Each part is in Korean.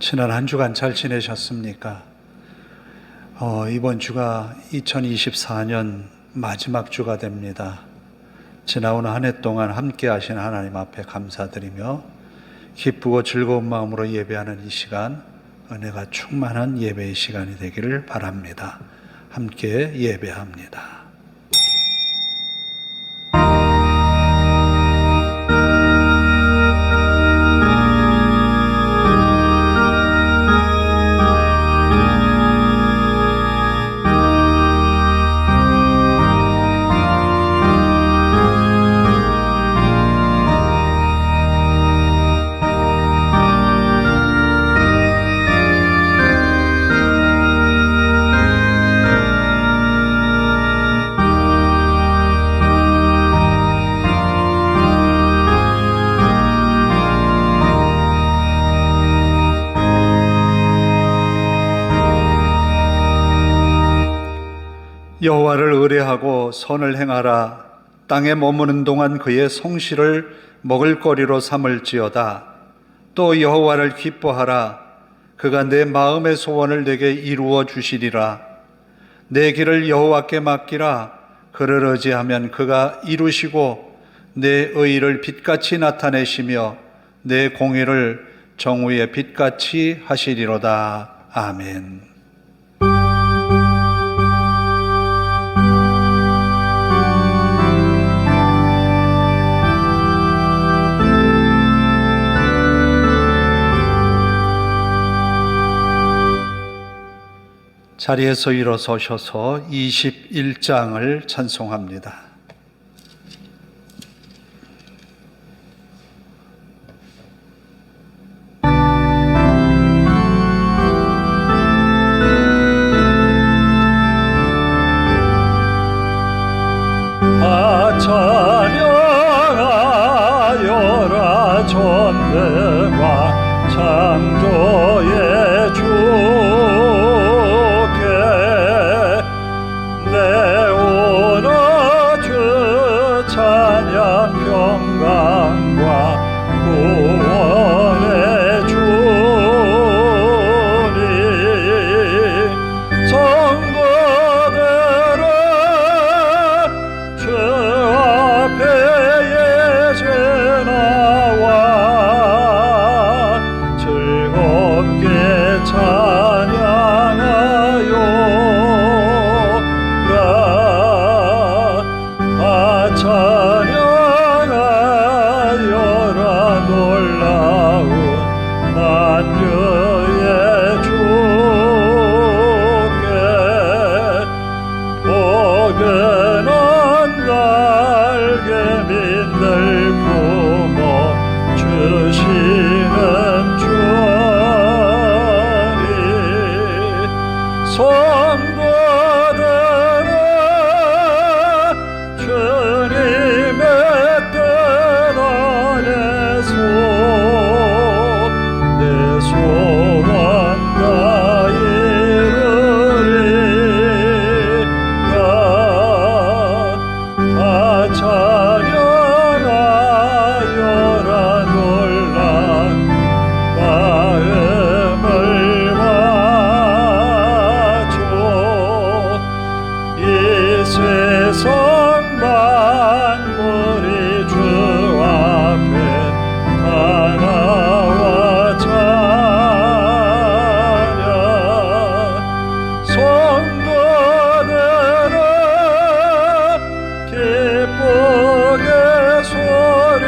지난 한 주간 잘 지내셨습니까? 이번 주가 2024년 마지막 주가 됩니다. 지나온 한 해 동안 함께 하신 하나님 앞에 감사드리며 기쁘고 즐거운 마음으로 예배하는 이 시간, 은혜가 충만한 예배의 시간이 되기를 바랍니다. 함께 예배합니다. 여호와를 의뢰하고 선을 행하라. 땅에 머무는 동안 그의 성실을 먹을거리로 삼을지어다. 또 여호와를 기뻐하라. 그가 내 마음의 소원을 내게 이루어 주시리라. 내 길을 여호와께 맡기라. 그를 의지하면 그가 이루시고 내 의를 빛같이 나타내시며 내 공의를 정오의 빛같이 하시리로다. 아멘. 자리에서 일어서셔서 21장을 찬송합니다. 찬양하여라 전대와 창조의 주께 내오나 주 찬양 평강과 구원의 주님 성도들아 주 앞에 예제 나와 즐겁게 찬양하여라. 찬양하여라. 놀라운 난주의 주께 포근한 날개민들 품어 주시는 주님 성도들아 주님의 뜻 안에서 내 소원 다 이루리라. 다 찬양하여라. 놀란 마음을 가져 이 세상 만물이 주 앞에 다 나와 찬양 성도들아 기쁘게 소리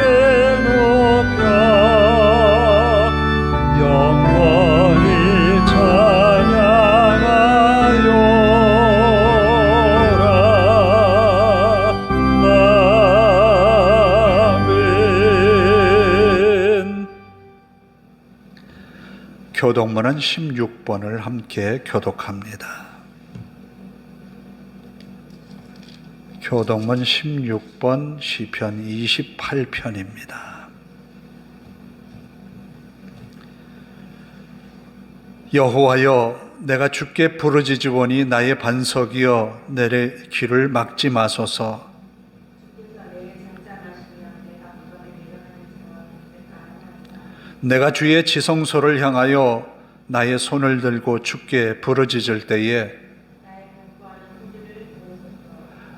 높여 영원히 찬양하여라. 아멘. 교독문은 16번을 함께 교독합니다. 교독문 16번 시편 28편입니다. 여호와여, 내가 주께 부르짖으오니 나의 반석이여 내 길을 막지 마소서. 내가 주의 지성소를 향하여 나의 손을 들고 주께 부르짖을 때에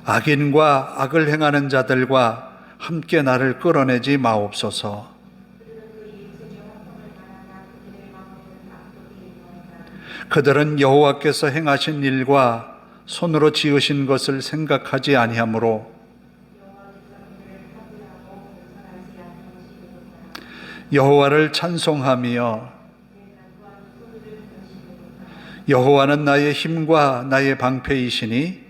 악인과 악을 행하는 자들과 함께 나를 끌어내지 마옵소서. 그들은 여호와께서 행하신 일과 손으로 지으신 것을 생각하지 아니하므로 여호와를 찬송하며 여호와는 나의 힘과 나의 방패이시니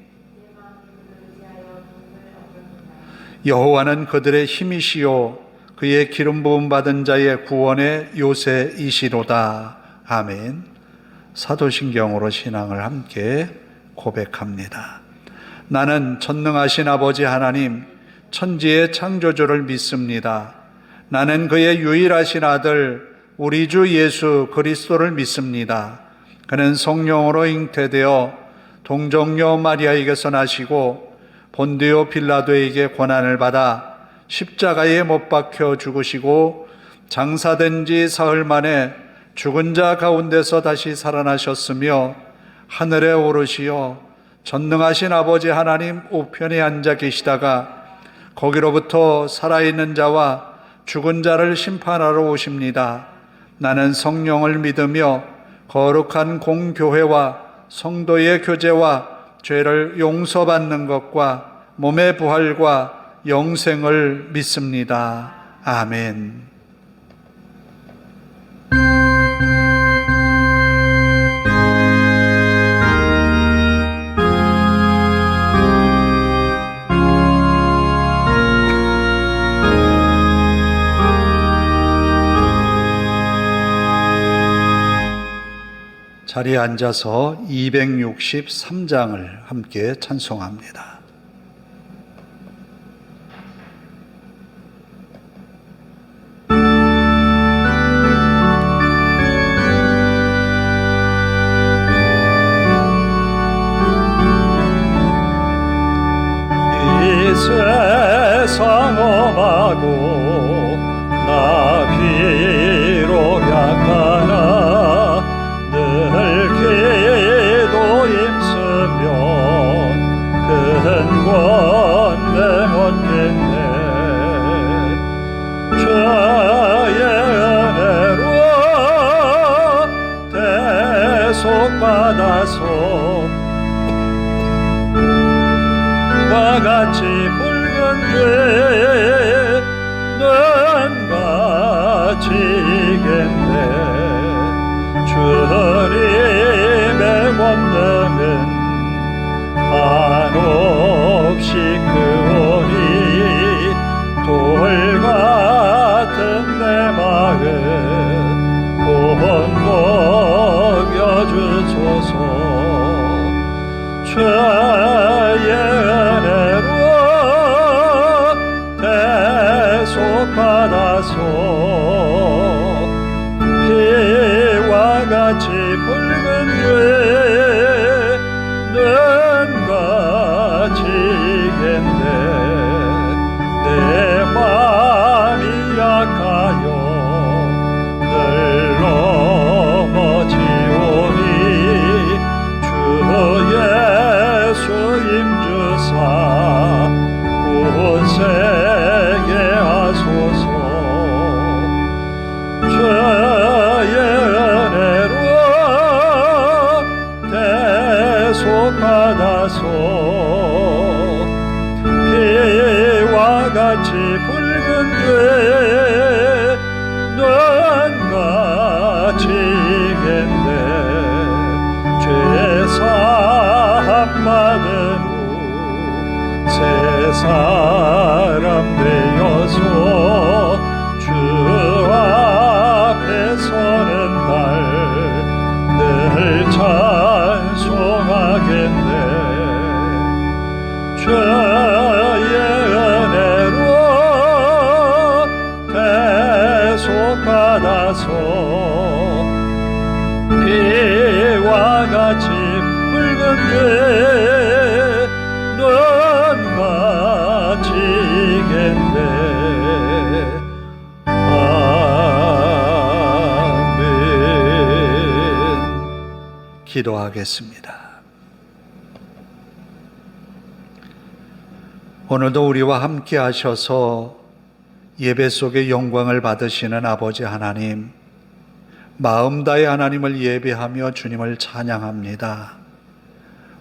여호와는 그들의 힘이시요 그의 기름 부음 받은 자의 구원의 요새이시로다. 아멘. 사도신경으로 신앙을 함께 고백합니다. 나는 전능하신 아버지 하나님 천지의 창조주를 믿습니다. 나는 그의 유일하신 아들 우리 주 예수 그리스도를 믿습니다. 그는 성령으로 잉태되어 동정녀 마리아에게서 나시고 본디오 빌라도에게 고난을 받아 십자가에 못 박혀 죽으시고 장사된 지 사흘 만에 죽은 자 가운데서 다시 살아나셨으며 하늘에 오르시어 전능하신 아버지 하나님 우편에 앉아 계시다가 거기로부터 살아있는 자와 죽은 자를 심판하러 오십니다. 나는 성령을 믿으며 거룩한 공교회와 성도의 교제와 죄를 용서받는 것과 몸의 부활과 영생을 믿습니다. 아멘. 자리에 앉아서 263장을 함께 찬송합니다. 이 세상 엄하고 나 비록 약하나 늘 기도 힘쓰면 큰 권능 얻겠네. 주의 은혜로 대속받아서 와 같이 붉은 죄는 가지겠네. 주님의 권능은 한없이 크오니 돌 같은 내 마음 본먹여 주소서. 주의 은혜로 대속받아서 같이 붉은 죄는 가지겠네. 내 맘이 약하여 늘 넘어지오니 주 예수 임주사 굳세게 하소서. 받아서 피와 같이 붉은 죄는 가지겠네. 죄사함 받은 후 새 사람 되어서 주 앞에 서는 날 늘 찬송하겠네. 주의 은혜로 대속받아서 피와 같이 붉은 죄는 가지겠네. 아멘. 기도하겠습니다. 오늘도 우리와 함께 하셔서 예배 속에 영광을 받으시는 아버지 하나님, 마음 다해 하나님을 예배하며 주님을 찬양합니다.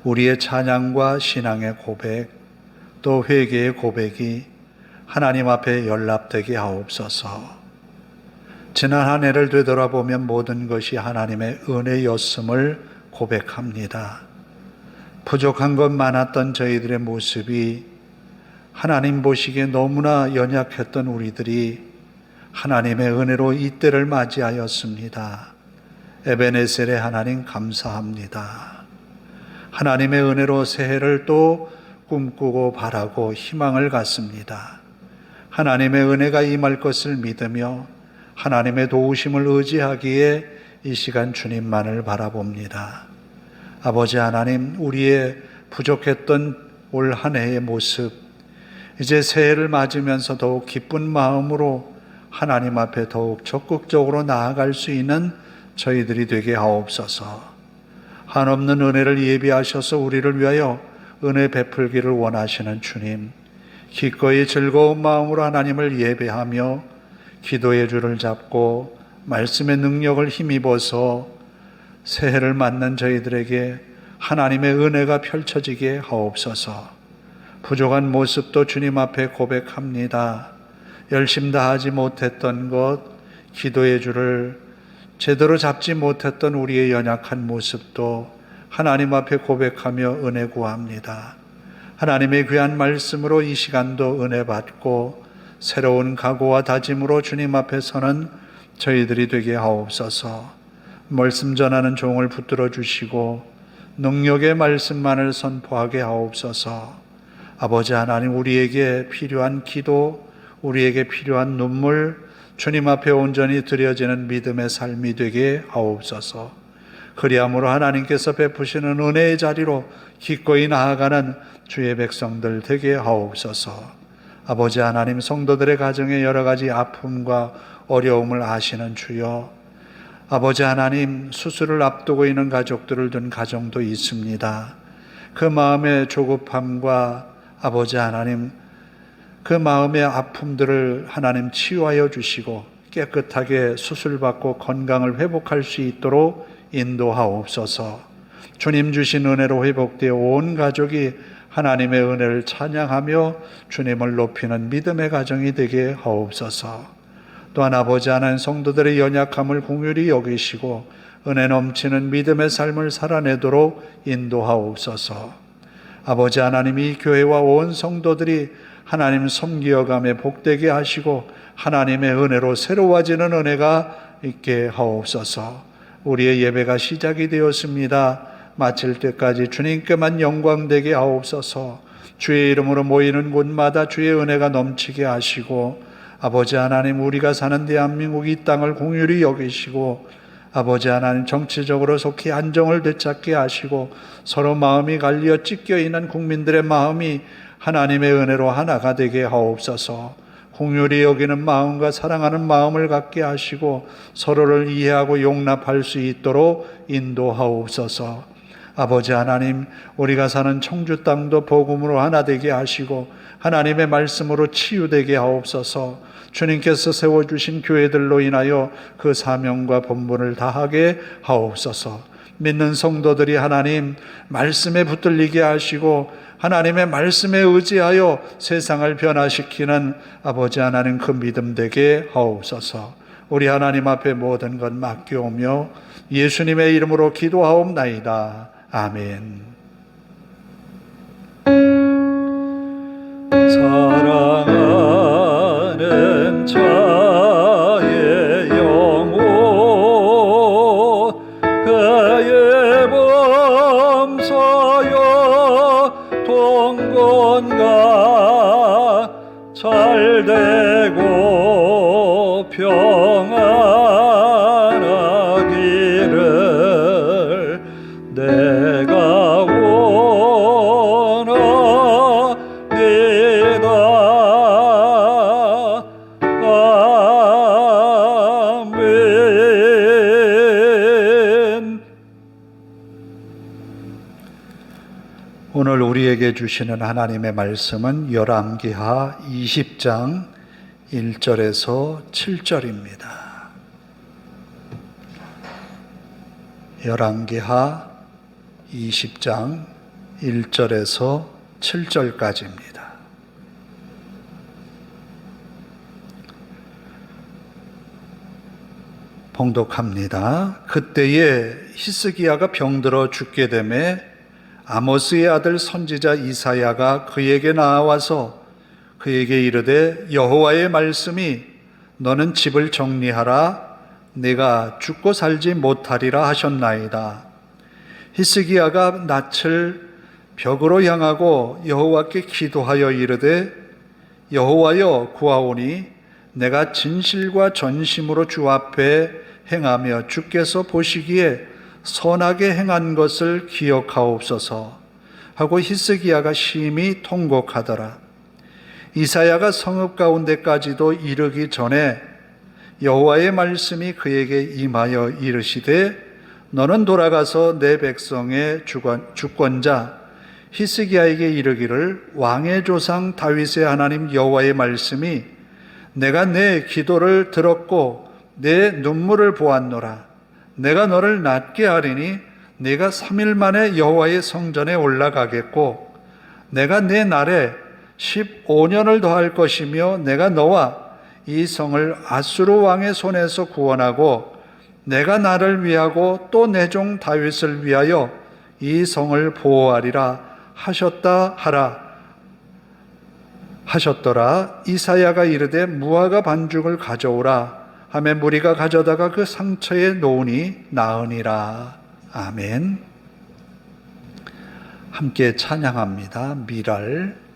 우리의 찬양과 신앙의 고백, 또 회개의 고백이 하나님 앞에 연락되게 하옵소서. 지난 한 해를 되돌아보면 모든 것이 하나님의 은혜였음을 고백합니다. 부족한 것 많았던 저희들의 모습이 하나님 보시기에 너무나 연약했던 우리들이 하나님의 은혜로 이때를 맞이하였습니다. 에베네셀의 하나님 감사합니다. 하나님의 은혜로 새해를 또 꿈꾸고 바라고 희망을 갖습니다. 하나님의 은혜가 임할 것을 믿으며 하나님의 도우심을 의지하기에 이 시간 주님만을 바라봅니다. 아버지 하나님, 우리의 부족했던 올 한 해의 모습, 이제 새해를 맞으면서 더욱 기쁜 마음으로 하나님 앞에 더욱 적극적으로 나아갈 수 있는 저희들이 되게 하옵소서. 한없는 은혜를 예비하셔서 우리를 위하여 은혜 베풀기를 원하시는 주님, 기꺼이 즐거운 마음으로 하나님을 예배하며 기도의 줄을 잡고 말씀의 능력을 힘입어서 새해를 맞는 저희들에게 하나님의 은혜가 펼쳐지게 하옵소서. 부족한 모습도 주님 앞에 고백합니다. 열심 다하지 못했던 것, 기도의 줄을 제대로 잡지 못했던 우리의 연약한 모습도 하나님 앞에 고백하며 은혜 구합니다. 하나님의 귀한 말씀으로 이 시간도 은혜 받고 새로운 각오와 다짐으로 주님 앞에 서는 저희들이 되게 하옵소서. 말씀 전하는 종을 붙들어 주시고 능력의 말씀만을 선포하게 하옵소서. 아버지 하나님, 우리에게 필요한 기도, 우리에게 필요한 눈물, 주님 앞에 온전히 드려지는 믿음의 삶이 되게 하옵소서. 그리함으로 하나님께서 베푸시는 은혜의 자리로 기꺼이 나아가는 주의 백성들 되게 하옵소서. 아버지 하나님, 성도들의 가정에 여러 가지 아픔과 어려움을 아시는 주여, 아버지 하나님, 수술을 앞두고 있는 가족들을 둔 가정도 있습니다. 그 마음의 조급함과 아버지 하나님, 그 마음의 아픔들을 하나님 치유하여 주시고 깨끗하게 수술받고 건강을 회복할 수 있도록 인도하옵소서. 주님 주신 은혜로 회복되어 온 가족이 하나님의 은혜를 찬양하며 주님을 높이는 믿음의 가정이 되게 하옵소서. 또한 아버지 하나님, 성도들의 연약함을 긍휼히 여기시고 은혜 넘치는 믿음의 삶을 살아내도록 인도하옵소서. 아버지 하나님, 이 교회와 온 성도들이 하나님 섬기어감에 복되게 하시고 하나님의 은혜로 새로워지는 은혜가 있게 하옵소서. 우리의 예배가 시작이 되었습니다. 마칠 때까지 주님께만 영광되게 하옵소서. 주의 이름으로 모이는 곳마다 주의 은혜가 넘치게 하시고 아버지 하나님, 우리가 사는 대한민국 이 땅을 긍휼히 여기시고 아버지 하나님, 정치적으로 속히 안정을 되찾게 하시고 서로 마음이 갈리어 찢겨 있는 국민들의 마음이 하나님의 은혜로 하나가 되게 하옵소서. 긍휼히 여기는 마음과 사랑하는 마음을 갖게 하시고 서로를 이해하고 용납할 수 있도록 인도하옵소서. 아버지 하나님, 우리가 사는 청주 땅도 복음으로 하나 되게 하시고 하나님의 말씀으로 치유되게 하옵소서. 주님께서 세워주신 교회들로 인하여 그 사명과 본분을 다하게 하옵소서. 믿는 성도들이 하나님 말씀에 붙들리게 하시고 하나님의 말씀에 의지하여 세상을 변화시키는 아버지 하나님, 그 믿음 되게 하옵소서. 우리 하나님 앞에 모든 것 맡겨오며 예수님의 이름으로 기도하옵나이다. 아멘. 사랑하는 자의 영혼, 그의 범사여 동건가 잘되고 평안하기를 내가 원하니다. 아멘. 오늘 우리에게 주시는 하나님의 말씀은 열왕기하 20장 1절에서 7절입니다. 열왕기하 20장 1절에서 7절까지입니다. 봉독합니다. 그때에 히스기야가 병들어 죽게 되매 아모스의 아들 선지자 이사야가 그에게 나와서 그에게 이르되 여호와의 말씀이 너는 집을 정리하라 내가 죽고 살지 못하리라 하셨나이다. 히스기야가 낯을 벽으로 향하고 여호와께 기도하여 이르되 여호와여 구하오니 내가 진실과 전심으로 주 앞에 행하며 주께서 보시기에 선하게 행한 것을 기억하옵소서 하고 히스기야가 심히 통곡하더라. 이사야가 성읍 가운데까지도 이르기 전에 여호와의 말씀이 그에게 임하여 이르시되 너는 돌아가서 내 백성의 주권자 히스기야에게 이르기를 왕의 조상 다윗의 하나님 여호와의 말씀이 내가 내 기도를 들었고 내 눈물을 보았노라. 내가 너를 낫게 하리니 네가 3일 만에 여호와의 성전에 올라가겠고 내가 내 날에 15년을 더할 것이며 내가 너와 이 성을 아수르 왕의 손에서 구원하고 내가 나를 위하고 또 내 종 다윗을 위하여 이 성을 보호하리라 하셨더라. 이사야가 이르되 무화과 반죽을 가져오라 하매 무리가 가져다가 그 상처에 놓으니 나으니라. 아멘. 함께 찬양합니다. 미랄.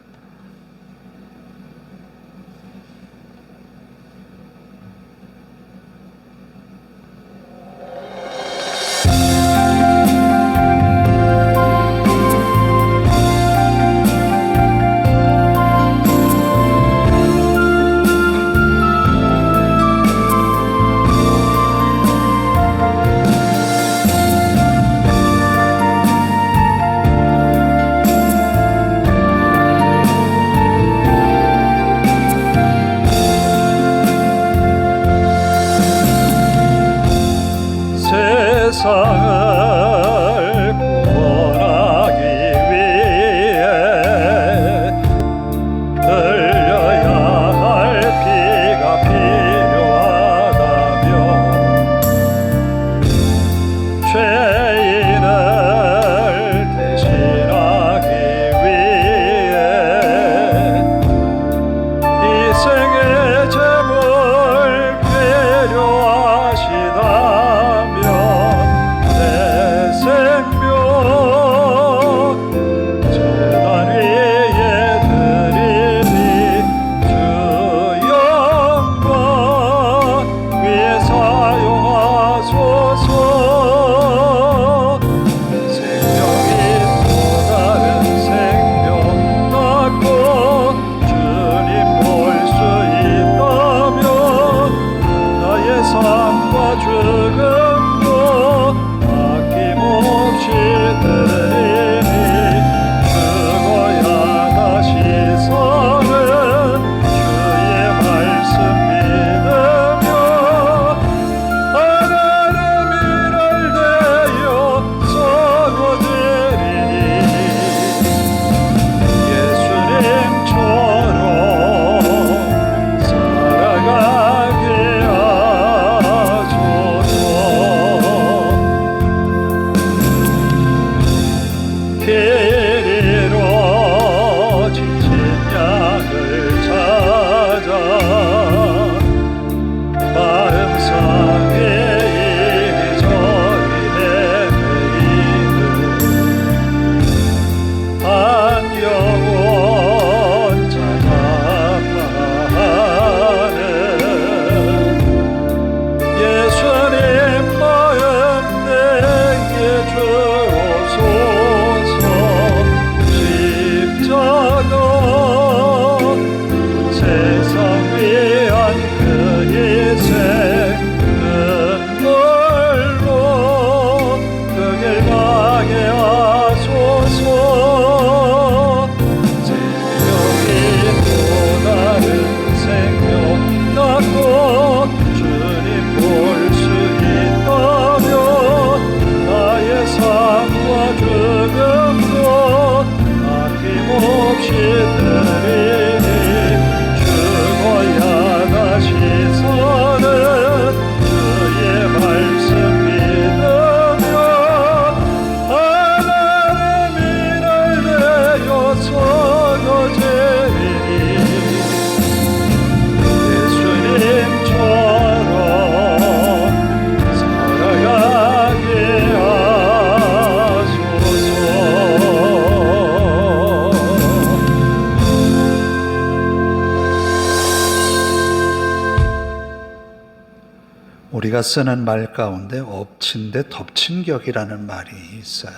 우리가 쓰는 말 가운데 엎친 데 덮친 격이라는 말이 있어요.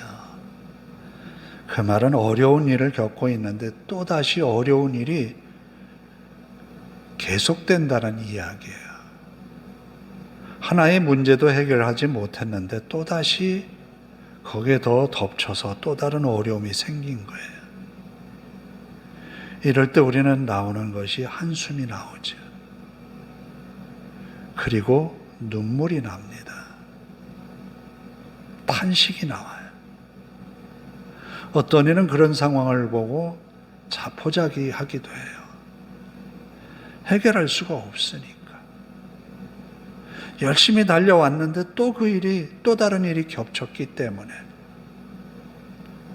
그 말은 어려운 일을 겪고 있는데 또다시 어려운 일이 계속된다는 이야기예요. 하나의 문제도 해결하지 못했는데 또다시 거기에 더 덮쳐서 또 다른 어려움이 생긴 거예요. 이럴 때 우리는 나오는 것이 한숨이 나오죠. 그리고 눈물이 납니다. 탄식이 나와요. 어떤 이는 그런 상황을 보고 자포자기하기도 해요. 해결할 수가 없으니까. 열심히 달려왔는데 또 그 일이, 또 다른 일이 겹쳤기 때문에.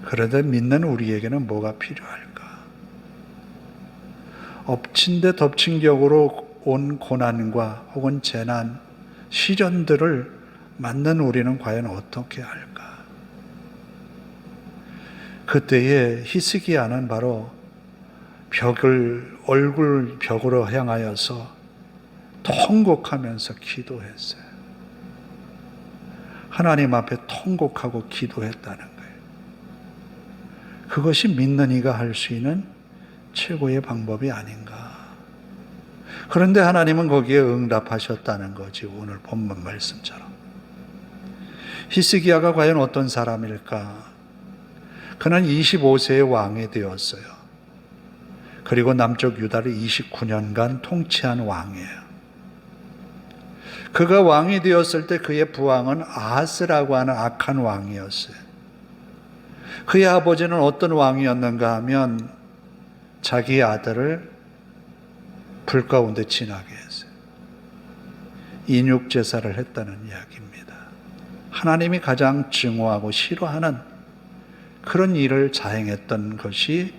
그런데 믿는 우리에게는 뭐가 필요할까? 엎친 데 덮친 격으로 온 고난과 혹은 재난, 시련들을 맞는 우리는 과연 어떻게 할까? 그때에 히스기야는 바로 얼굴 벽으로 향하여서 통곡하면서 기도했어요. 하나님 앞에 통곡하고 기도했다는 거예요. 그것이 믿는 이가 할 수 있는 최고의 방법이 아닌가. 그런데 하나님은 거기에 응답하셨다는 거지, 오늘 본문 말씀처럼. 히스기야가 과연 어떤 사람일까? 그는 25세의 왕이 되었어요. 그리고 남쪽 유다를 29년간 통치한 왕이에요. 그가 왕이 되었을 때 그의 부왕은 아하스라고 하는 악한 왕이었어요. 그의 아버지는 어떤 왕이었는가 하면 자기의 아들을 불 가운데 지나게 했어요. 인육제사를 했다는 이야기입니다. 하나님이 가장 증오하고 싫어하는 그런 일을 자행했던 것이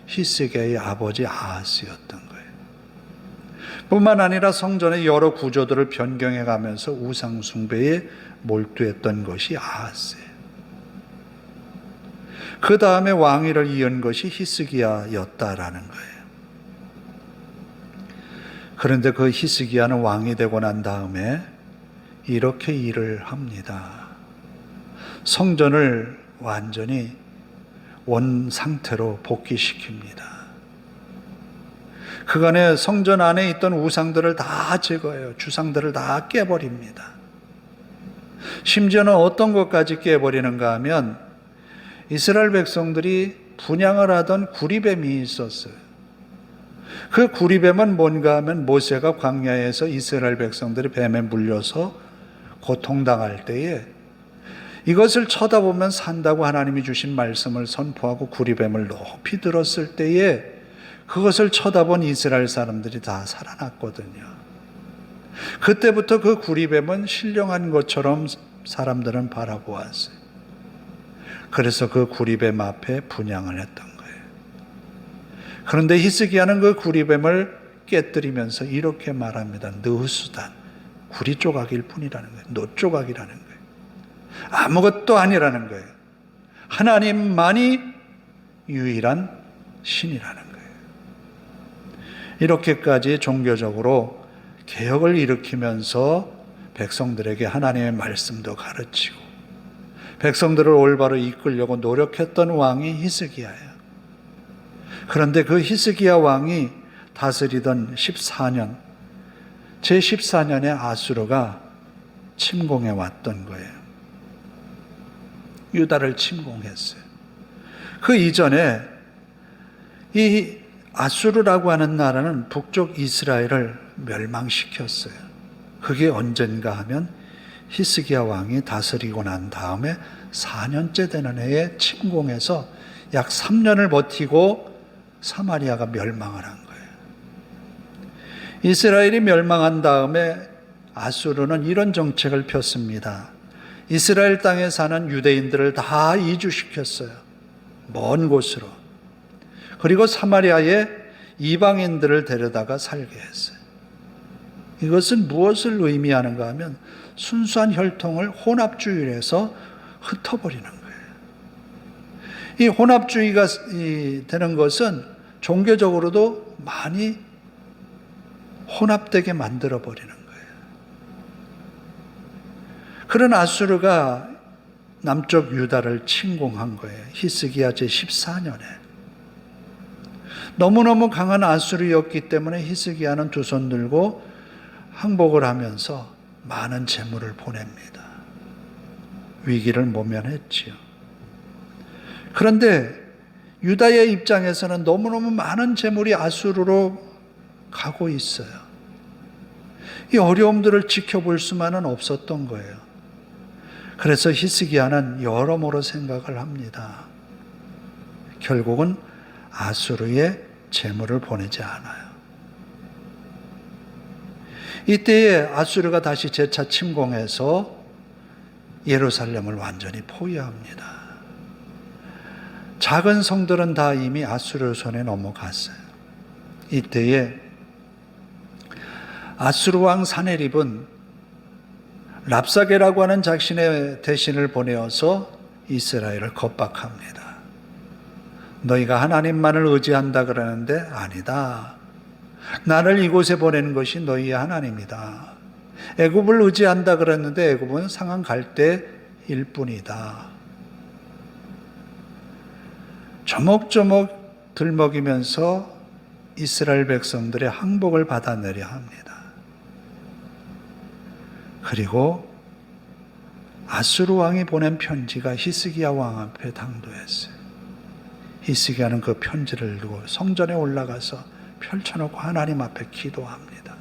히스기야의 아버지 아하스였던 거예요. 뿐만 아니라 성전의 여러 구조들을 변경해 가면서 우상 숭배에 몰두했던 것이 아하스예요. 그 다음에 왕위를 이은 것이 히스기야였다라는 거예요. 그런데 그 히스기야는 왕이 되고 난 다음에 이렇게 일을 합니다. 성전을 완전히 원 상태로 복귀시킵니다. 그간에 성전 안에 있던 우상들을 다 제거해요. 주상들을 다 깨버립니다. 심지어는 어떤 것까지 깨버리는가 하면 이스라엘 백성들이 분향을 하던 구리뱀이 있었어요. 그 구리뱀은 뭔가 하면 모세가 광야에서 이스라엘 백성들이 뱀에 물려서 고통당할 때에 이것을 쳐다보면 산다고 하나님이 주신 말씀을 선포하고 구리뱀을 높이 들었을 때에 그것을 쳐다본 이스라엘 사람들이 다 살아났거든요. 그때부터 그 구리뱀은 신령한 것처럼 사람들은 바라보았어요. 그래서 그 구리뱀 앞에 분향을 했던 거예요. 그런데 히스기야는 그 구리뱀을 깨뜨리면서 이렇게 말합니다. 느수단, 구리 조각일 뿐이라는 거예요. 노 조각이라는 거예요. 아무것도 아니라는 거예요. 하나님만이 유일한 신이라는 거예요. 이렇게까지 종교적으로 개혁을 일으키면서 백성들에게 하나님의 말씀도 가르치고 백성들을 올바로 이끌려고 노력했던 왕이 히스기야예요. 그런데 그 히스기야 왕이 다스리던 14년, 제14년에 아수르가 침공해 왔던 거예요. 유다를 침공했어요. 그 이전에 이 아수르라고 하는 나라는 북쪽 이스라엘을 멸망시켰어요. 그게 언젠가 하면 히스기야 왕이 다스리고 난 다음에 4년째 되는 해에 침공해서 약 3년을 버티고 사마리아가 멸망을 한 거예요. 이스라엘이 멸망한 다음에 아수르는 이런 정책을 폈습니다. 이스라엘 땅에 사는 유대인들을 다 이주시켰어요. 먼 곳으로. 그리고 사마리아에 이방인들을 데려다가 살게 했어요. 이것은 무엇을 의미하는가 하면 순수한 혈통을 혼합주의에서 흩어버리는 거예요. 이 혼합주의가 되는 것은 종교적으로도 많이 혼합되게 만들어버리는 거예요. 그런 아수르가 남쪽 유다를 침공한 거예요. 히스기야 제14년에. 너무너무 강한 아수르였기 때문에 히스기야는 두 손 들고 항복을 하면서 많은 재물을 보냅니다. 위기를 모면했지요. 그런데 유다의 입장에서는 너무너무 많은 재물이 아수르로 가고 있어요. 이 어려움들을 지켜볼 수만은 없었던 거예요. 그래서 히스기야는 여러모로 생각을 합니다. 결국은 아수르에 재물을 보내지 않아요. 이때에 아수르가 다시 재차 침공해서 예루살렘을 완전히 포위합니다. 작은 성들은 다 이미 아수르 손에 넘어갔어요. 이때에 아수르 왕 사네립은 랍사게라고 하는 자신의 대신을 보내어서 이스라엘을 겁박합니다. 너희가 하나님만을 의지한다 그러는데 아니다. 나를 이곳에 보내는 것이 너희의 하나님이다. 애굽을 의지한다 그랬는데 애굽은 상한 갈대일 뿐이다. 조목조목 들먹이면서 이스라엘 백성들의 항복을 받아내려 합니다. 그리고 아수르 왕이 보낸 편지가 히스기야 왕 앞에 당도했어요. 히스기야는 그 편지를 들고 성전에 올라가서 펼쳐놓고 하나님 앞에 기도합니다.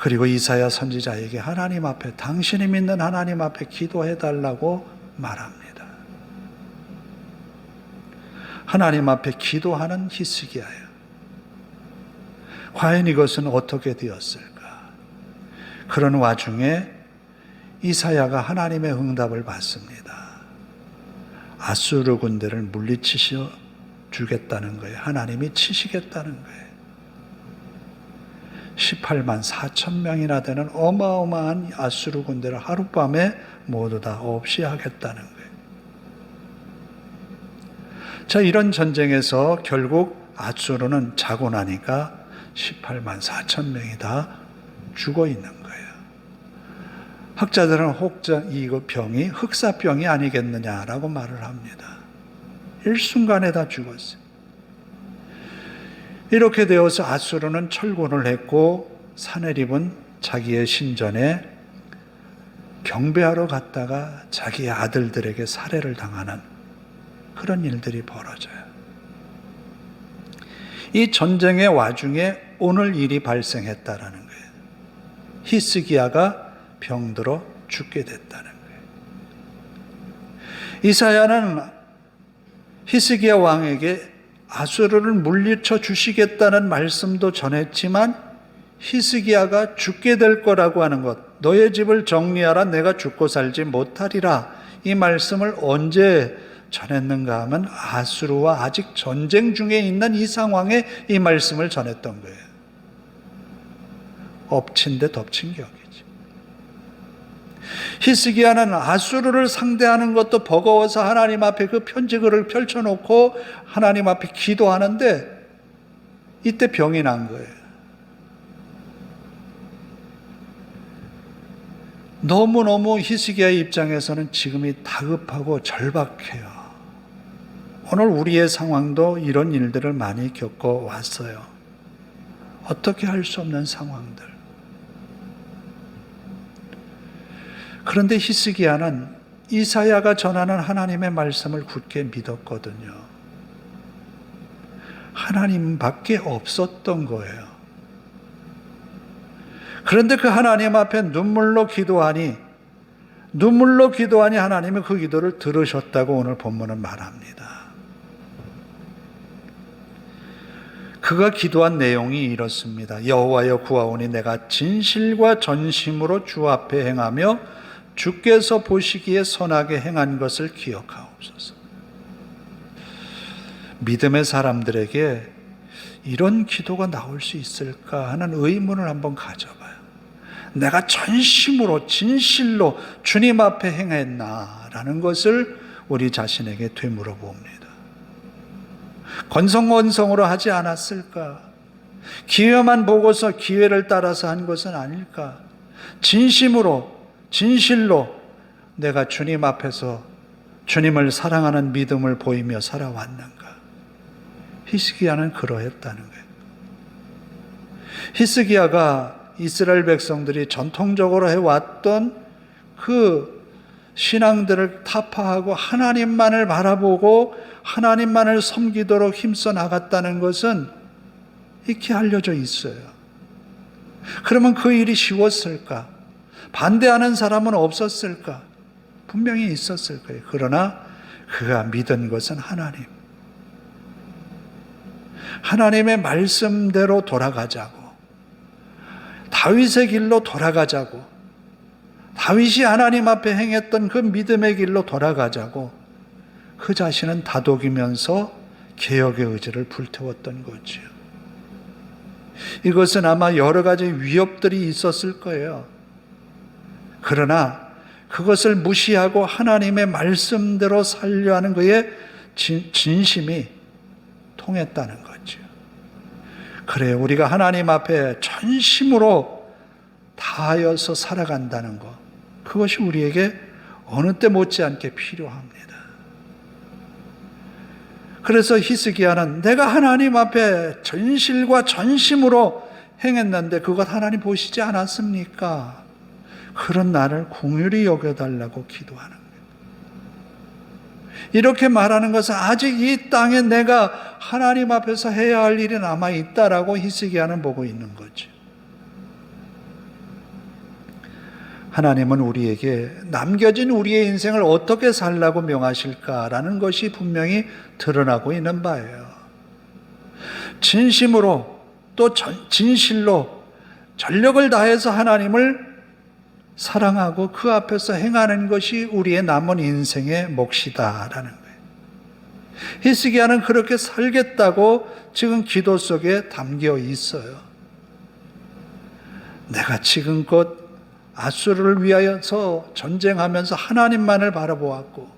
그리고 이사야 선지자에게 하나님 앞에, 당신이 믿는 하나님 앞에 기도해달라고 말합니다. 하나님 앞에 기도하는 히스기야예요. 과연 이것은 어떻게 되었을까? 그런 와중에 이사야가 하나님의 응답을 받습니다. 아수르 군대를 물리치셔 주겠다는 거예요. 하나님이 치시겠다는 거예요. 18만 4천 명이나 되는 어마어마한 아수르 군대를 하룻밤에 모두 다 없이 하겠다는 거예요. 자, 이런 전쟁에서 결국 아수르는 자고 나니까 18만 4천 명이 다 죽어 있는 거예요. 학자들은 이거 병이 흑사병이 아니겠느냐라고 말을 합니다. 일순간에 다 죽었어요. 이렇게 되어서 아수르는 철군을 했고 사네립은 자기의 신전에 경배하러 갔다가 자기의 아들들에게 살해를 당하는 그런 일들이 벌어져요. 이 전쟁의 와중에 오늘 일이 발생했다라는 거예요. 히스기야가 병들어 죽게 됐다는 거예요. 이사야는 히스기야 왕에게 아수르를 물리쳐 주시겠다는 말씀도 전했지만 히스기야가 죽게 될 거라고 하는 것, 너의 집을 정리하라, 내가 죽고 살지 못하리라, 이 말씀을 언제 전했는가 하면 아수르와 아직 전쟁 중에 있는 이 상황에 이 말씀을 전했던 거예요. 엎친 데 덮친 격이지. 히스기야는 아수르를 상대하는 것도 버거워서 하나님 앞에 그 편지글을 펼쳐놓고 하나님 앞에 기도하는데 이때 병이 난 거예요. 너무너무 히스기야의 입장에서는 지금이 다급하고 절박해요. 오늘 우리의 상황도 이런 일들을 많이 겪어왔어요. 어떻게 할 수 없는 상황들. 그런데 히스기야는 이사야가 전하는 하나님의 말씀을 굳게 믿었거든요. 하나님밖에 없었던 거예요. 그런데 그 하나님 앞에 눈물로 기도하니 하나님이 그 기도를 들으셨다고 오늘 본문은 말합니다. 그가 기도한 내용이 이렇습니다. 여호와여 구하오니 내가 진실과 전심으로 주 앞에 행하며 주께서 보시기에 선하게 행한 것을 기억하옵소서. 믿음의 사람들에게 이런 기도가 나올 수 있을까 하는 의문을 한번 가져봐요. 내가 전심으로 진실로 주님 앞에 행했나라는 것을 우리 자신에게 되물어 봅니다. 건성건성으로 하지 않았을까? 기회만 보고서 기회를 따라서 한 것은 아닐까? 진심으로, 진실로 내가 주님 앞에서 주님을 사랑하는 믿음을 보이며 살아왔는가? 히스기야는 그러했다는 거예요. 히스기야가 이스라엘 백성들이 전통적으로 해왔던 그 신앙들을 타파하고 하나님만을 바라보고 하나님만을 섬기도록 힘써 나갔다는 것은 익히 알려져 있어요. 그러면 그 일이 쉬웠을까? 반대하는 사람은 없었을까? 분명히 있었을 거예요. 그러나 그가 믿은 것은 하나님. 하나님의 말씀대로 돌아가자고. 다윗의 길로 돌아가자고. 다윗이 하나님 앞에 행했던 그 믿음의 길로 돌아가자고 그 자신은 다독이면서 개혁의 의지를 불태웠던 거지요. 이것은 아마 여러 가지 위협들이 있었을 거예요. 그러나 그것을 무시하고 하나님의 말씀대로 살려 하는 그의 진심이 통했다는 거죠. 그래, 우리가 하나님 앞에 전심으로 다하여서 살아간다는 것, 그것이 우리에게 어느 때 못지않게 필요합니다. 그래서 히스기야는 내가 하나님 앞에 전실과 전심으로 행했는데 그것 하나님 보시지 않았습니까? 그런 나를 긍휼히 여겨달라고 기도하는 거예요. 이렇게 말하는 것은 아직 이 땅에 내가 하나님 앞에서 해야 할 일이 남아있다라고 히스기야는 보고 있는 거죠. 하나님은 우리에게 남겨진 우리의 인생을 어떻게 살라고 명하실까라는 것이 분명히 드러나고 있는 바예요. 진심으로 또 진실로 전력을 다해서 하나님을 사랑하고 그 앞에서 행하는 것이 우리의 남은 인생의 몫이다라는 거예요. 히스기야는 그렇게 살겠다고 지금 기도 속에 담겨 있어요. 내가 지금껏 아수르를 위하여서 전쟁하면서 하나님만을 바라보았고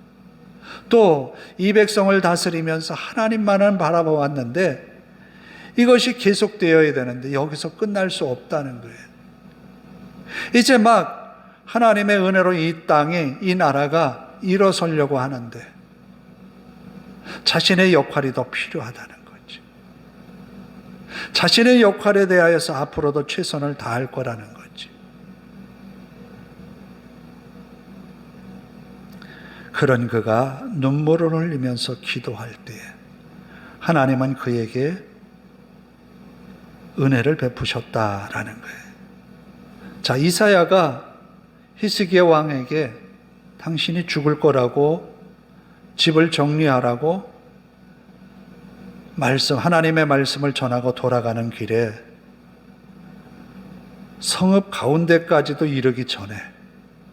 또 이 백성을 다스리면서 하나님만을 바라보았는데 이것이 계속되어야 되는데 여기서 끝날 수 없다는 거예요. 이제 막 하나님의 은혜로 이 땅에 이 나라가 일어서려고 하는데 자신의 역할이 더 필요하다는 거죠. 자신의 역할에 대하여서 앞으로도 최선을 다할 거라는 거죠. 그런 그가 눈물을 흘리면서 기도할 때에 하나님은 그에게 은혜를 베푸셨다라는 거예요. 자, 이사야가 히스기야 왕에게 당신이 죽을 거라고 집을 정리하라고 하나님의 말씀을 전하고 돌아가는 길에 성읍 가운데까지도 이르기 전에,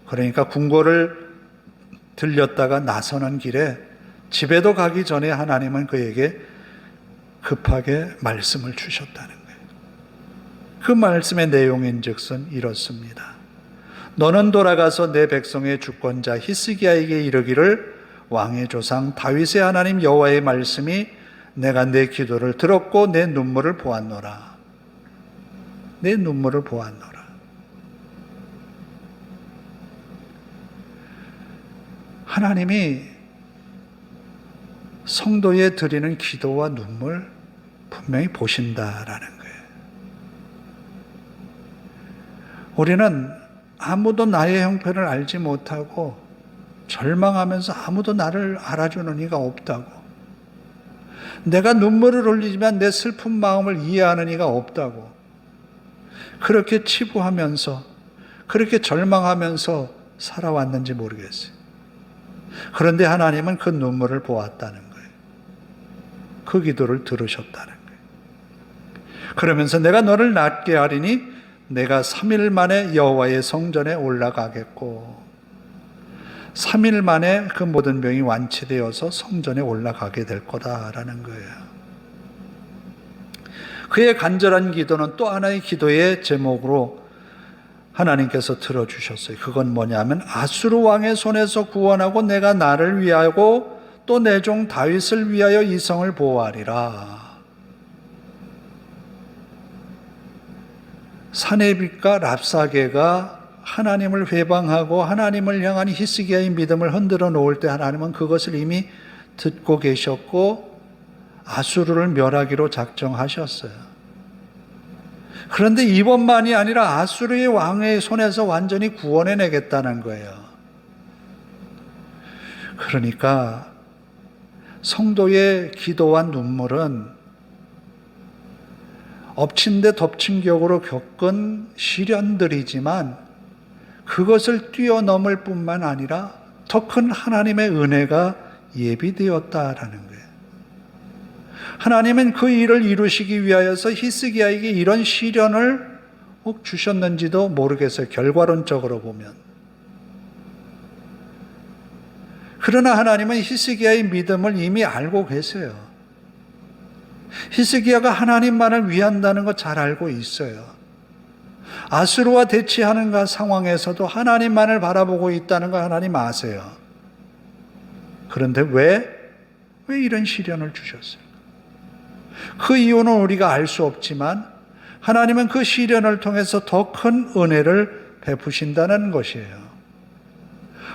그러니까 궁궐을 들렸다가 나서는 길에 집에도 가기 전에 하나님은 그에게 급하게 말씀을 주셨다는 거예요. 그 말씀의 내용인즉슨 이렇습니다. 너는 돌아가서 내 백성의 주권자 히스기야에게 이르기를 왕의 조상 다윗의 하나님 여호와의 말씀이 내가 내 기도를 들었고 내 눈물을 보았노라. 내 눈물을 보았노라. 하나님이 성도에 드리는 기도와 눈물 분명히 보신다라는 거예요. 우리는 아무도 나의 형편을 알지 못하고 절망하면서 아무도 나를 알아주는 이가 없다고, 내가 눈물을 흘리지만 내 슬픈 마음을 이해하는 이가 없다고, 그렇게 치부하면서 그렇게 절망하면서 살아왔는지 모르겠어요. 그런데 하나님은 그 눈물을 보았다는 거예요. 그 기도를 들으셨다는 거예요. 그러면서 내가 너를 낫게 하리니 내가 3일 만에 여호와의 성전에 올라가겠고 3일 만에 그 모든 병이 완치되어서 성전에 올라가게 될 거다라는 거예요. 그의 간절한 기도는 또 하나의 기도의 제목으로 하나님께서 들어주셨어요. 그건 뭐냐면 아수르 왕의 손에서 구원하고 내가 나를 위하고 또 내 종 다윗을 위하여 이 성을 보호하리라. 사네빗과 랍사게가 하나님을 회방하고 하나님을 향한 히스기야의 믿음을 흔들어 놓을 때 하나님은 그것을 이미 듣고 계셨고 아수르를 멸하기로 작정하셨어요. 그런데 이번만이 아니라 아수르의 왕의 손에서 완전히 구원해내겠다는 거예요. 그러니까 성도의 기도와 눈물은 엎친 데 덮친 격으로 겪은 시련들이지만 그것을 뛰어넘을 뿐만 아니라 더 큰 하나님의 은혜가 예비되었다라는 거예요. 하나님은 그 일을 이루시기 위하여서 히스기야에게 이런 시련을 혹 주셨는지도 모르겠어요. 결과론적으로 보면. 그러나 하나님은 히스기야의 믿음을 이미 알고 계세요. 히스기야가 하나님만을 위한다는 거 잘 알고 있어요. 아수르와 대치하는 그 상황에서도 하나님만을 바라보고 있다는 거 하나님 아세요. 그런데 왜 이런 시련을 주셨어요? 그 이유는 우리가 알 수 없지만 하나님은 그 시련을 통해서 더 큰 은혜를 베푸신다는 것이에요.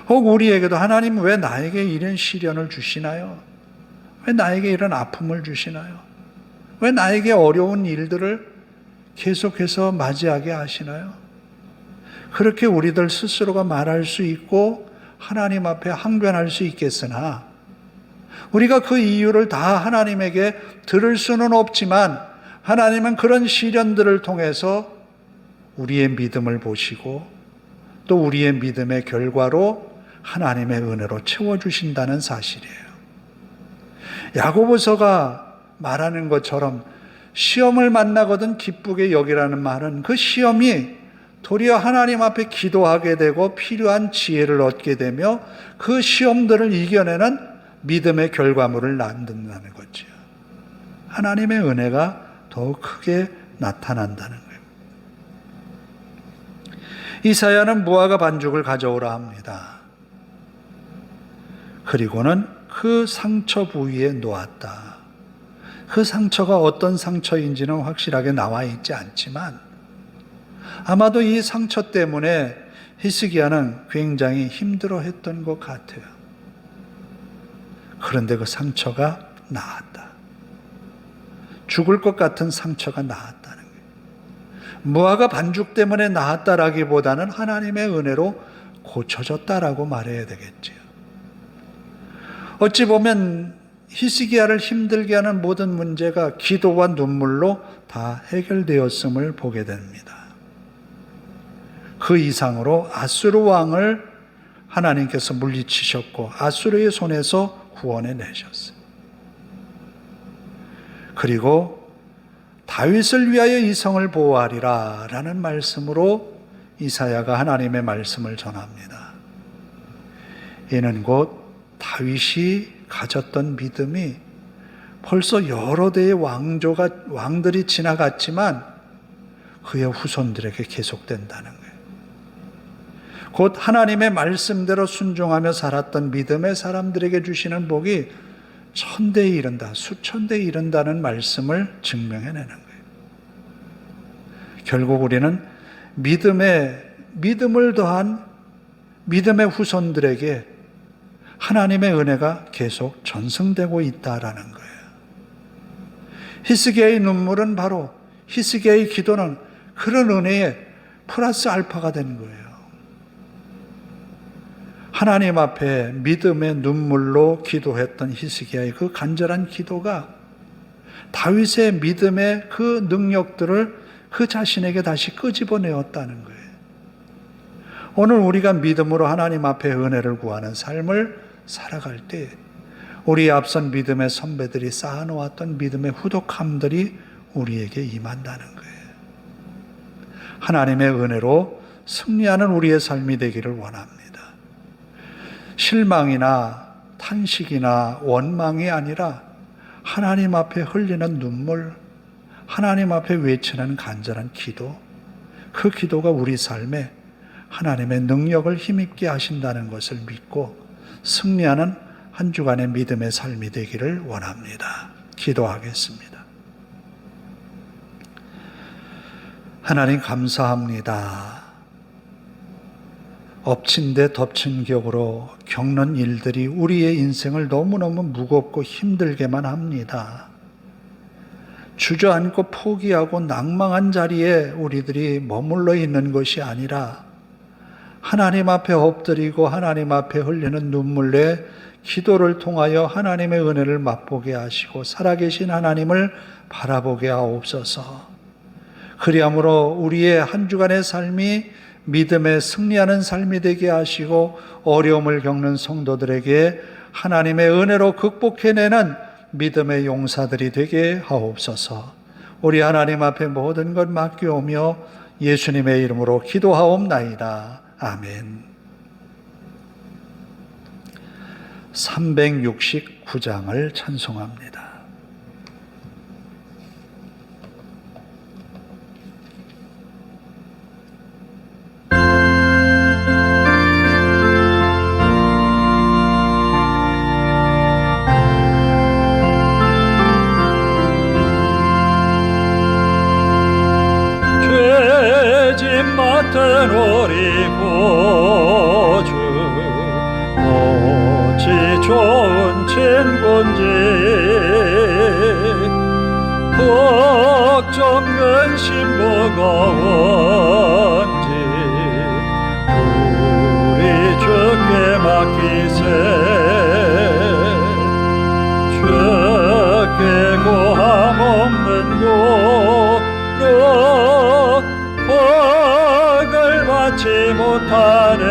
혹 우리에게도 하나님 왜 나에게 이런 시련을 주시나요? 왜 나에게 이런 아픔을 주시나요? 왜 나에게 어려운 일들을 계속해서 맞이하게 하시나요? 그렇게 우리들 스스로가 말할 수 있고 하나님 앞에 항변할 수 있겠으나 우리가 그 이유를 다 하나님에게 들을 수는 없지만 하나님은 그런 시련들을 통해서 우리의 믿음을 보시고 또 우리의 믿음의 결과로 하나님의 은혜로 채워주신다는 사실이에요. 야고보서가 말하는 것처럼 시험을 만나거든 기쁘게 여기라는 말은 그 시험이 도리어 하나님 앞에 기도하게 되고 필요한 지혜를 얻게 되며 그 시험들을 이겨내는 믿음의 결과물을 낳는다는 거죠. 하나님의 은혜가 더욱 크게 나타난다는 거예요. 이사야는 무화과 반죽을 가져오라 합니다. 그리고는 그 상처 부위에 놓았다. 그 상처가 어떤 상처인지는 확실하게 나와 있지 않지만 아마도 이 상처 때문에 히스기야는 굉장히 힘들어했던 것 같아요. 그런데 그 상처가 나았다. 죽을 것 같은 상처가 나았다는 거예요. 무화과 반죽 때문에 나았다라기보다는 하나님의 은혜로 고쳐졌다라고 말해야 되겠지요. 어찌 보면 히스기야를 힘들게 하는 모든 문제가 기도와 눈물로 다 해결되었음을 보게 됩니다. 그 이상으로 아수르 왕을 하나님께서 물리치셨고 아수르의 손에서 구원해 내셨어요. 그리고 다윗을 위하여 이 성을 보호하리라 라는 말씀으로 이사야가 하나님의 말씀을 전합니다. 이는 곧 다윗이 가졌던 믿음이 벌써 여러 대의 왕들이 지나갔지만 그의 후손들에게 계속된다는 거예요. 곧 하나님의 말씀대로 순종하며 살았던 믿음의 사람들에게 주시는 복이 천대에 이른다, 수천대에 이른다는 말씀을 증명해내는 거예요. 결국 우리는 믿음을 더한 믿음의 후손들에게 하나님의 은혜가 계속 전승되고 있다라는 거예요. 히스기야의 눈물은 바로 히스기야의 기도는 그런 은혜의 플러스 알파가 되는 거예요. 하나님 앞에 믿음의 눈물로 기도했던 히스기야의 그 간절한 기도가 다윗의 믿음의 그 능력들을 그 자신에게 다시 끄집어내었다는 거예요. 오늘 우리가 믿음으로 하나님 앞에 은혜를 구하는 삶을 살아갈 때 우리의 앞선 믿음의 선배들이 쌓아놓았던 믿음의 후덕함들이 우리에게 임한다는 거예요. 하나님의 은혜로 승리하는 우리의 삶이 되기를 원합니다. 실망이나 탄식이나 원망이 아니라 하나님 앞에 흘리는 눈물, 하나님 앞에 외치는 간절한 기도, 그 기도가 우리 삶에 하나님의 능력을 힘있게 하신다는 것을 믿고 승리하는 한 주간의 믿음의 삶이 되기를 원합니다. 기도하겠습니다. 하나님 감사합니다. 엎친 데 덮친 격으로 겪는 일들이 우리의 인생을 너무너무 무겁고 힘들게만 합니다. 주저앉고 포기하고 낭망한 자리에 우리들이 머물러 있는 것이 아니라 하나님 앞에 엎드리고 하나님 앞에 흘리는 눈물에 기도를 통하여 하나님의 은혜를 맛보게 하시고 살아계신 하나님을 바라보게 하옵소서. 그리함으로 우리의 한 주간의 삶이 믿음에 승리하는 삶이 되게 하시고 어려움을 겪는 성도들에게 하나님의 은혜로 극복해내는 믿음의 용사들이 되게 하옵소서. 우리 하나님 앞에 모든 것 맡겨오며 예수님의 이름으로 기도하옵나이다. 아멘. 369장을 찬송합니다. 죄짐 맡은 우리 구주 어찌 좋은 친구인지 걱정 근심 무거운지 우리 주께 맡기세. 주께 구함 없는 고로 복을 받지 못하네.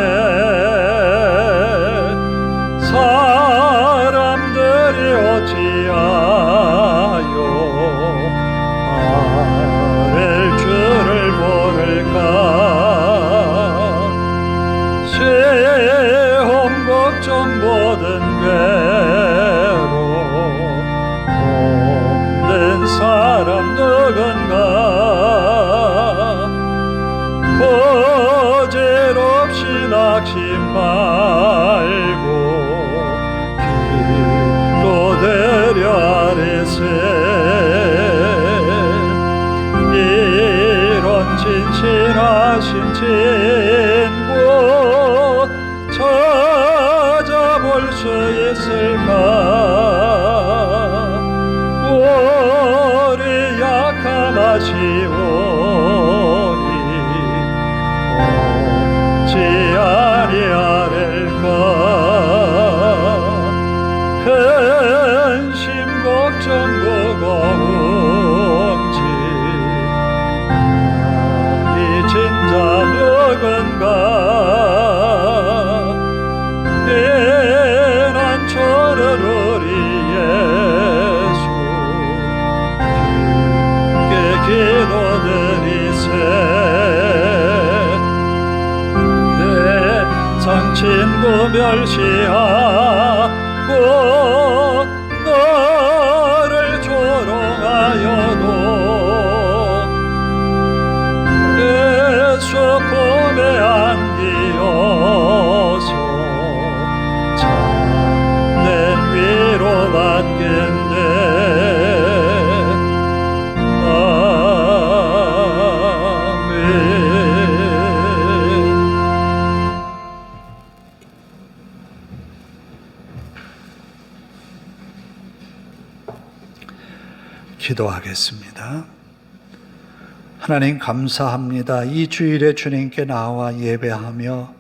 사람들이 어찌하여 아랠 줄을 모를까. 시험 걱정 모든 괴로 없는 사람 누군가. 보잘없이 낙심 말고 기도드려 아뢰세. 이런 진실하신 친구 찾아볼 수 있을까. 우리 약함하시오니 어찌 아니하릴까. 근심 걱정 무거운지 많이 진자 누군가. 피난처를 우리 예수 깊게 기도드리세. 상 친구 멸시하고 너를 조롱하여도 예수 품에 안기어서 참된 위로 받겠네. 기도하겠습니다. 하나님 감사합니다. 이 주일에 주님께 나와 예배하며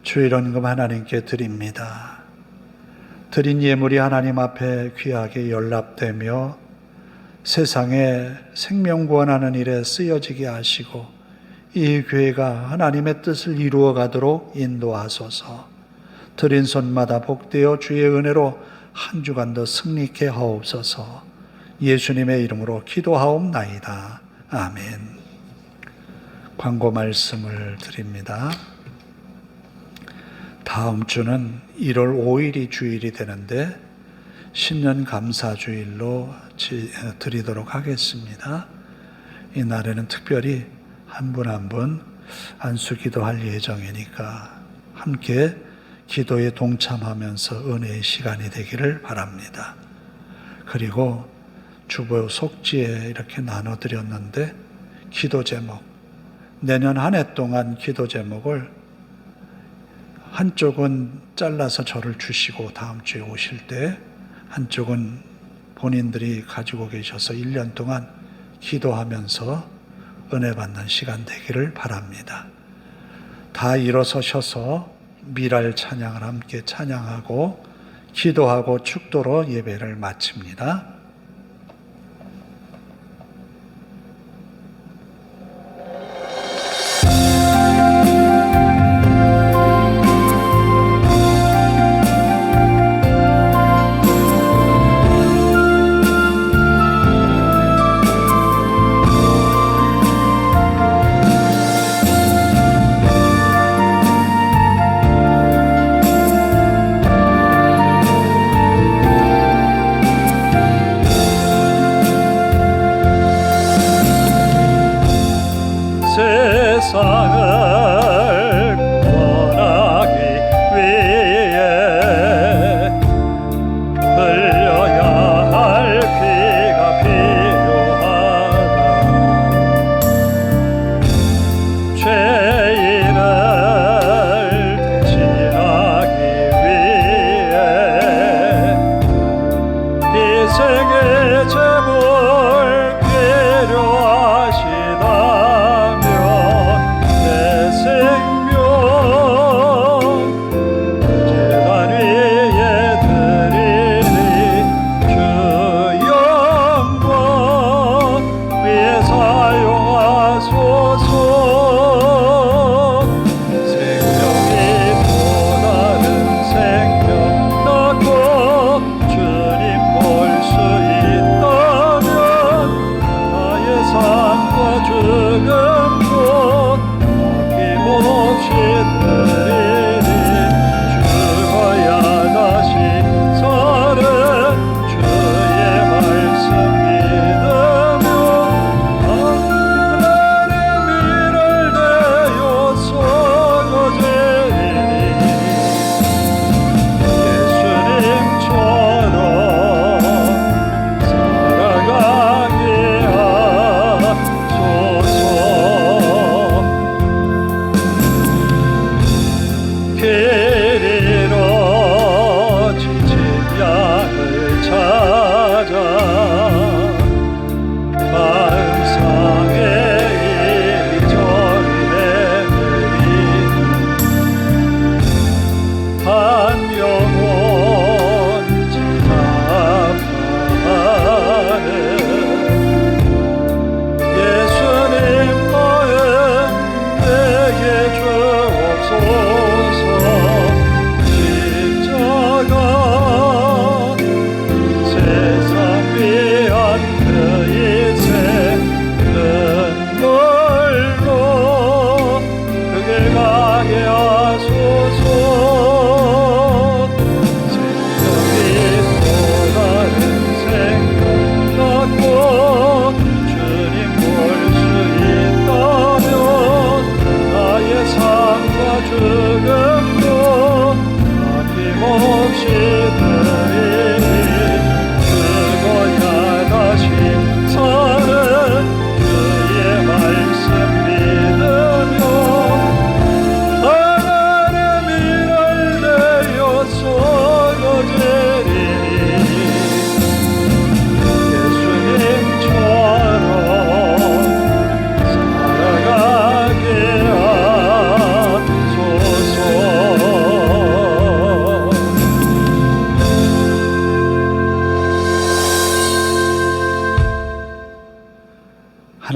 주일원금 하나님께 드립니다. 드린 예물이 하나님 앞에 귀하게 연락되며 세상에 생명 구원하는 일에 쓰여지게 하시고 이 교회가 하나님의 뜻을 이루어 가도록 인도하소서. 드린 손마다 복되어 주의 은혜로 한 주간 더 승리케 하옵소서. 예수님의 이름으로 기도하옵나이다. 아멘. 광고 말씀을 드립니다. 다음 주는 1월 5일이 주일이 되는데 신년 감사주일로 드리도록 하겠습니다. 이 날에는 특별히 한 분 한 분 안수기도할 예정이니까 함께 기도에 동참하면서 은혜의 시간이 되기를 바랍니다. 그리고 주보 속지에 이렇게 나눠드렸는데 기도 제목, 내년 한 해 동안 기도 제목을 한쪽은 잘라서 저를 주시고 다음 주에 오실 때, 한쪽은 본인들이 가지고 계셔서 1년 동안 기도하면서 은혜 받는 시간 되기를 바랍니다. 다 일어서셔서 미랄 찬양을 함께 찬양하고 기도하고 축도로 예배를 마칩니다. 세상을 구원하기 위해 흘려야 할 피가 필요하다. 죄인을 대신하기 위해 희생의 제물 필요하시다.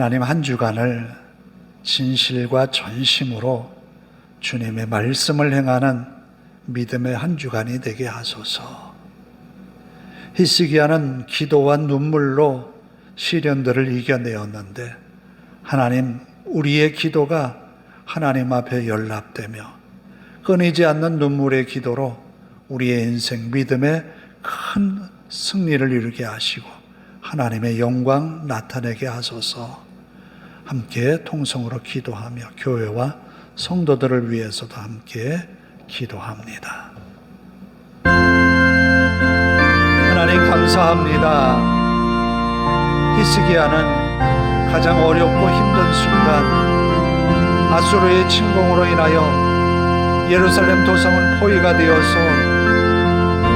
하나님 한 주간을 진실과 전심으로 주님의 말씀을 행하는 믿음의 한 주간이 되게 하소서. 히스기야는 기도와 눈물로 시련들을 이겨내었는데 하나님, 우리의 기도가 하나님 앞에 연락되며 끊이지 않는 눈물의 기도로 우리의 인생 믿음의 큰 승리를 이루게 하시고 하나님의 영광 나타내게 하소서. 함께 통성으로 기도하며 교회와 성도들을 위해서도 함께 기도합니다. 하나님 감사합니다. 히스기야는 가장 어렵고 힘든 순간 아수르의 침공으로 인하여 예루살렘 도성은 포위가 되어서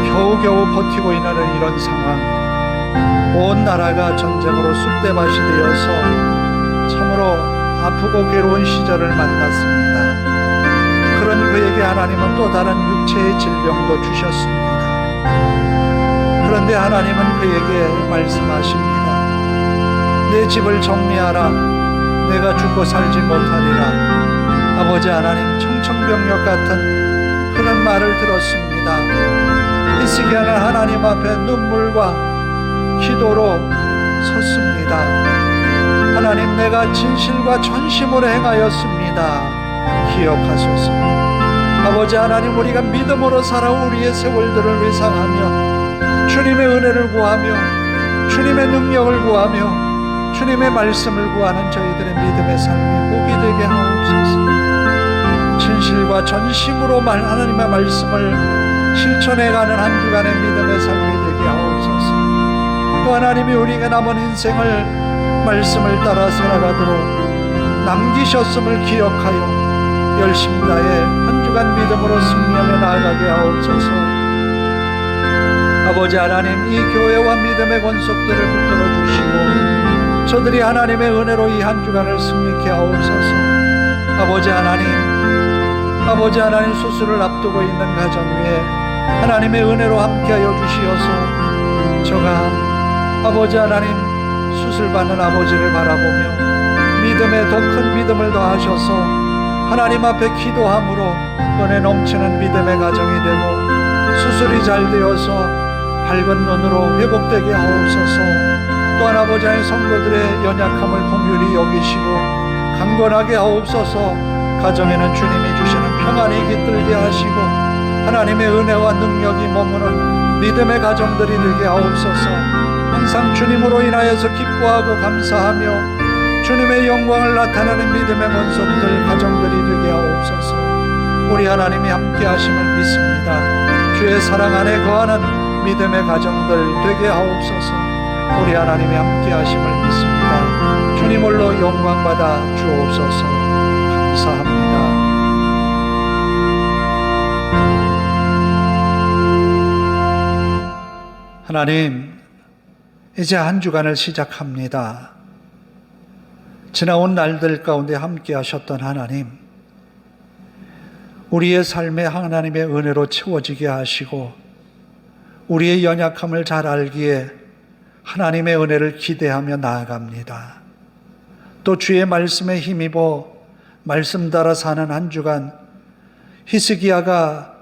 겨우겨우 버티고 있는 이런 상황, 온 나라가 전쟁으로 쑥대밭이 되어서 참으로 아프고 괴로운 시절을 만났습니다. 그런 그에게 하나님은 또 다른 육체의 질병도 주셨습니다. 그런데 하나님은 그에게 말씀하십니다. 내 집을 정리하라. 내가 죽고 살지 못하리라. 아버지 하나님, 청천벽력 같은 그런 말을 들었습니다. 히스기야는 하나님 앞에 눈물과 기도로 섰습니다. 하나님, 내가 진실과 전심으로 행하였습니다. 기억하소서. 아버지 하나님, 우리가 믿음으로 살아 우리의 세월들을 회상하며 주님의 은혜를 구하며 주님의 능력을 구하며 주님의 말씀을 구하는 저희들의 믿음의 삶이 복이 되게 하옵소서. 진실과 전심으로 하나님의 말씀을 실천해가는 한 주간의 믿음의 삶이 되게 하옵소서. 또 하나님이 우리가 남은 인생을 말씀을 따라 살아가도록 남기셨음을 기억하여 열심히 다해 한 주간 믿음으로 승리하며 나아가게 하옵소서. 아버지 하나님, 이 교회와 믿음의 권속들을 붙들어 주시고 저들이 하나님의 은혜로 이 한 주간을 승리케 하옵소서. 아버지 하나님, 수술을 앞두고 있는 가정 위에 하나님의 은혜로 함께하여 주시어서 저가 아버지 하나님 수술받는 아버지를 바라보며 믿음에 더 큰 믿음을 더하셔서 하나님 앞에 기도함으로 은혜 넘치는 믿음의 가정이 되고 수술이 잘 되어서 밝은 눈으로 회복되게 하옵소서. 또한 아버지 하나님, 성도들의 연약함을 긍휼히 여기시고 강건하게 하옵소서. 가정에는 주님이 주시는 평안이 깃들게 하시고 하나님의 은혜와 능력이 머무는 믿음의 가정들이 되게 하옵소서. 항상 주님으로 인하여서 기뻐하고 감사하며 주님의 영광을 나타내는 믿음의 권속들 가정들이 되게 하옵소서. 우리 하나님이 함께 하심을 믿습니다. 주의 사랑 안에 거하는 믿음의 가정들 되게 하옵소서. 우리 하나님이 함께 하심을 믿습니다. 주님 홀로 영광 받아 주옵소서. 감사합니다. 하나님, 이제 한 주간을 시작합니다. 지나온 날들 가운데 함께 하셨던 하나님, 우리의 삶에 하나님의 은혜로 채워지게 하시고 우리의 연약함을 잘 알기에 하나님의 은혜를 기대하며 나아갑니다. 또 주의 말씀에 힘입어 말씀 따라 사는 한 주간 히스기야가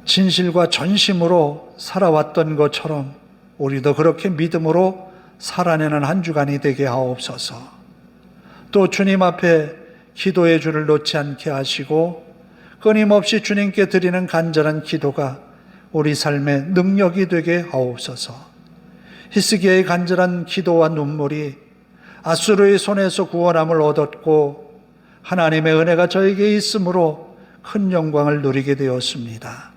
진실과 전심으로 살아왔던 것처럼 우리도 그렇게 믿음으로 살아내는 한 주간이 되게 하옵소서. 또 주님 앞에 기도의 줄을 놓지 않게 하시고 끊임없이 주님께 드리는 간절한 기도가 우리 삶의 능력이 되게 하옵소서. 히스기야의 간절한 기도와 눈물이 아수르의 손에서 구원함을 얻었고 하나님의 은혜가 저에게 있으므로 큰 영광을 누리게 되었습니다.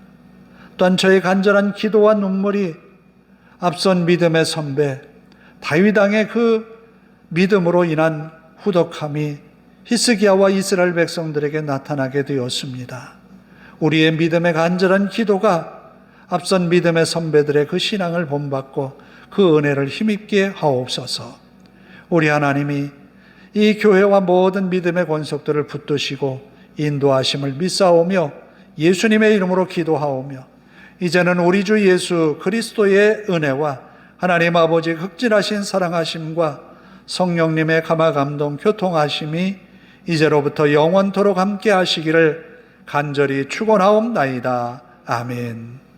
또한 저의 간절한 기도와 눈물이 앞선 믿음의 선배 다윗 왕의 그 믿음으로 인한 후덕함이 히스기야와 이스라엘 백성들에게 나타나게 되었습니다. 우리의 믿음의 간절한 기도가 앞선 믿음의 선배들의 그 신앙을 본받고 그 은혜를 힘입게 하옵소서. 우리 하나님이 이 교회와 모든 믿음의 권속들을 붙드시고 인도하심을 믿사오며 예수님의 이름으로 기도하오며 이제는 우리 주 예수 그리스도의 은혜와 하나님 아버지의 극진하신 사랑하심과 성령님의 감화감동 교통하심이 이제로부터 영원토록 함께 하시기를 간절히 축원하옵나이다. 아멘.